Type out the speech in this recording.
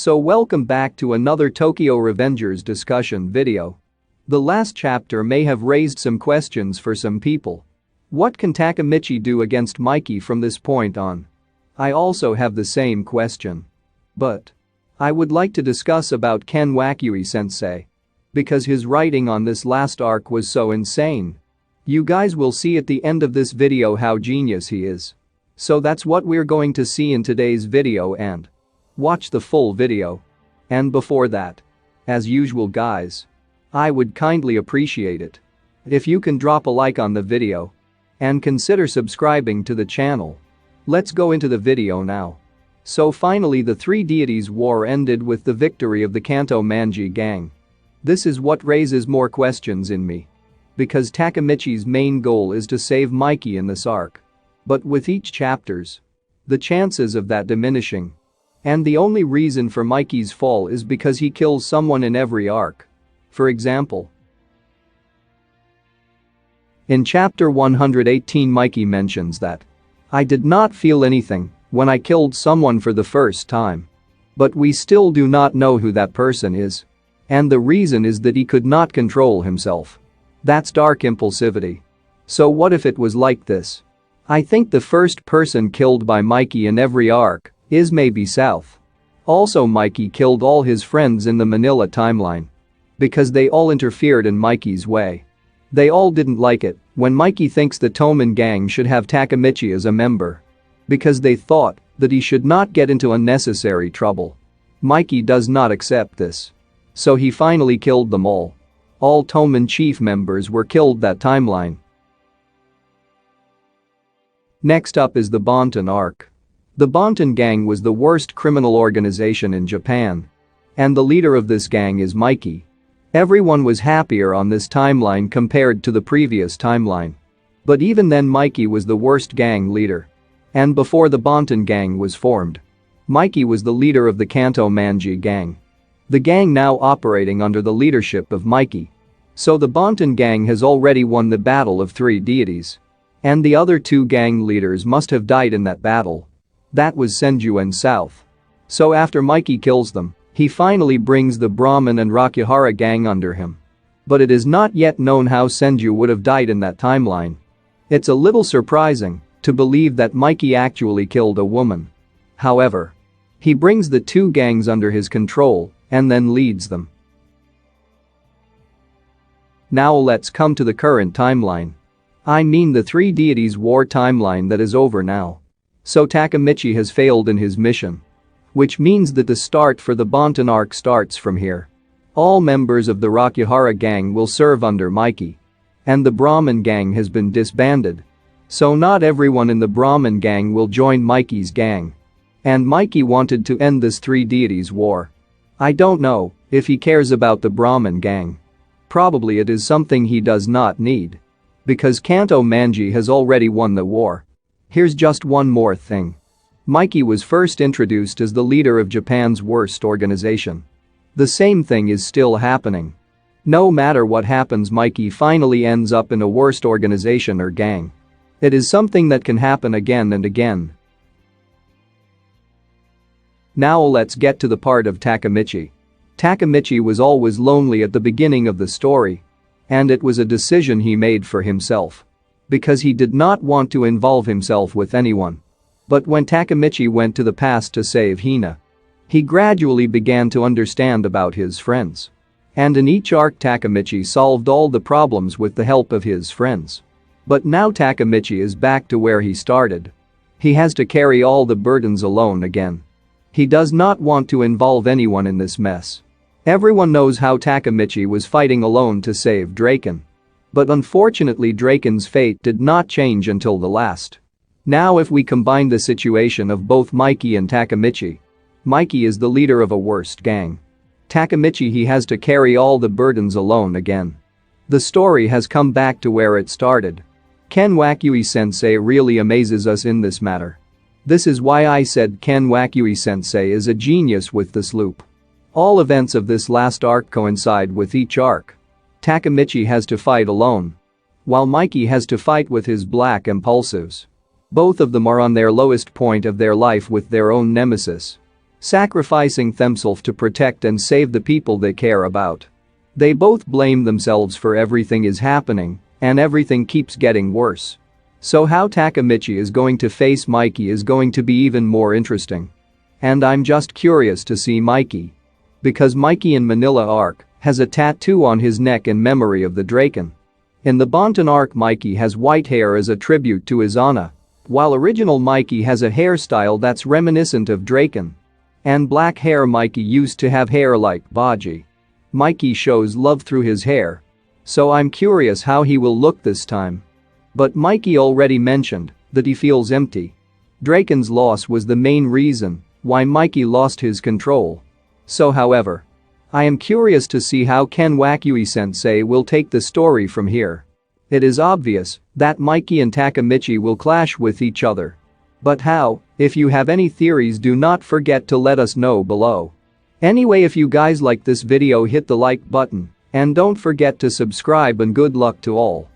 So welcome back to another Tokyo Revengers discussion video. The last chapter may have raised some questions for some people. What can Takemichi do against Mikey from this point on? I also have the same question. But I would like to discuss about Ken Wakui-sensei. Because his writing on this last arc was so insane. You guys will see at the end of this video how genius he is. So that's what we're going to see in today's video, and watch the full video. And before that, as usual guys, I would kindly appreciate it if you can drop a like on the video and consider subscribing to the channel. Let's go into the video now. So finally the Three Deities War ended with the victory of the Kanto Manji gang. This is what raises more questions in me. Because Takemichi's main goal is to save Mikey in this arc. But with each chapters, the chances of that diminishing. And the only reason for Mikey's fall is because he kills someone in every arc. For example, in chapter 118 Mikey mentions that, "I did not feel anything when I killed someone for the first time. But we still do not know who that person is. And the reason is that he could not control himself. That's dark impulsivity. So what if it was like this? I think the first person killed by Mikey in every arc is maybe South. Also Mikey killed all his friends in the Manila timeline. Because they all interfered in Mikey's way. They all didn't like it when Mikey thinks the Toman gang should have Takemichi as a member. Because they thought that he should not get into unnecessary trouble. Mikey does not accept this. So he finally killed them all. All Toman chief members were killed that timeline." Next up is the Bonton Arc. The Bonton gang was the worst criminal organization in Japan. And the leader of this gang is Mikey. Everyone was happier on this timeline compared to the previous timeline. But even then Mikey was the worst gang leader. And before the Bonton gang was formed, Mikey was the leader of the Kanto Manji gang. The gang now operating under the leadership of Mikey. So the Bonton gang has already won the Battle of Three Deities. And the other two gang leaders must have died in that battle. That was Senju and South. So after Mikey kills them, he finally brings the Brahmin and Rakihara gang under him. But it is not yet known how Senju would have died in that timeline. It's a little surprising to believe that Mikey actually killed a woman. However, he brings the two gangs under his control and then leads them. Now let's come to the current timeline. I mean the Three Deities War timeline that is over now. So Takemichi has failed in his mission. Which means that the start for the Bonton Arc starts from here. All members of the Rakihara gang will serve under Mikey. And the Brahmin gang has been disbanded. So not everyone in the Brahmin gang will join Mikey's gang. And Mikey wanted to end this Three Deities War. I don't know if he cares about the Brahmin gang. Probably it is something he does not need. Because Kanto Manji has already won the war. Here's just one more thing. Mikey was first introduced as the leader of Japan's worst organization. The same thing is still happening. No matter what happens, Mikey finally ends up in a worst organization or gang. It is something that can happen again and again. Now let's get to the part of Takemichi. Takemichi was always lonely at the beginning of the story. And it was a decision he made for himself. Because he did not want to involve himself with anyone. But when Takemichi went to the past to save Hina, he gradually began to understand about his friends. And in each arc Takemichi solved all the problems with the help of his friends. But now Takemichi is back to where he started. He has to carry all the burdens alone again. He does not want to involve anyone in this mess. Everyone knows how Takemichi was fighting alone to save Draken. But unfortunately Draken's fate did not change until the last. Now if we combine the situation of both Mikey and Takemichi, Mikey is the leader of a worst gang. Takemichi he has to carry all the burdens alone again. The story has come back to where it started. Ken Wakui-sensei really amazes us in this matter. This is why I said Ken Wakui-sensei is a genius with this loop. All events of this last arc coincide with each arc. Takemichi has to fight alone, while Mikey has to fight with his black impulsives. Both of them are on their lowest point of their life with their own nemesis. sacrificing themselves to protect and save the people they care about. They both blame themselves for everything is happening, and everything keeps getting worse. So how Takemichi is going to face Mikey is going to be even more interesting. And I'm just curious to see Mikey. Because Mikey in Manila Arc has a tattoo on his neck in memory of the Draken. In the Bonton Arc, Mikey has white hair as a tribute to his Ana, while original Mikey has a hairstyle that's reminiscent of Draken. And black hair. Mikey used to have hair like Baji. Mikey shows love through his hair. So I'm curious how he will look this time. But Mikey already mentioned that he feels empty. Draken's loss was the main reason why Mikey lost his control. So however, I am curious to see how Ken Wakui-sensei will take the story from here. It is obvious that Mikey and Takemichi will clash with each other. But how? If you have any theories, do not forget to let us know below. Anyway, if you guys like this video, hit the like button and don't forget to subscribe, and good luck to all.